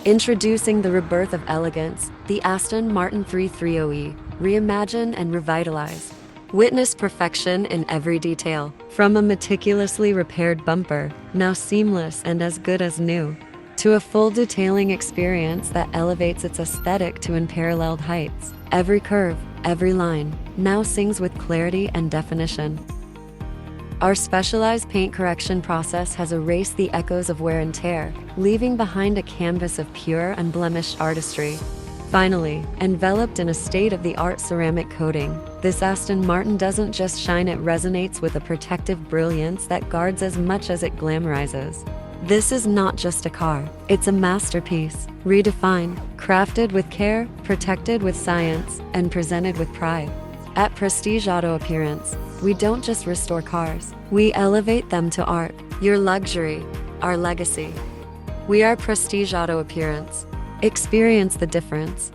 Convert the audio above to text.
Introducing the rebirth of elegance, the Aston Martin 330e, reimagine and revitalize. Witness perfection in every detail, from a meticulously repaired bumper, now seamless and as good as new, to a full detailing experience that elevates its aesthetic to unparalleled heights. Every curve, every line, now sings with clarity and definition. Our specialized paint correction process has erased the echoes of wear and tear, leaving behind a canvas of pure, unblemished artistry. Finally, enveloped in a state-of-the-art ceramic coating, this Aston Martin doesn't just shine, it resonates with a protective brilliance that guards as much as it glamorizes. This is not just a car, it's a masterpiece, redefined, crafted with care, protected with science, and presented with pride. At Prestige Auto Appearance, we don't just restore cars, we elevate them to art. Your luxury, our legacy. We are Prestige Auto Appearance. Experience the difference.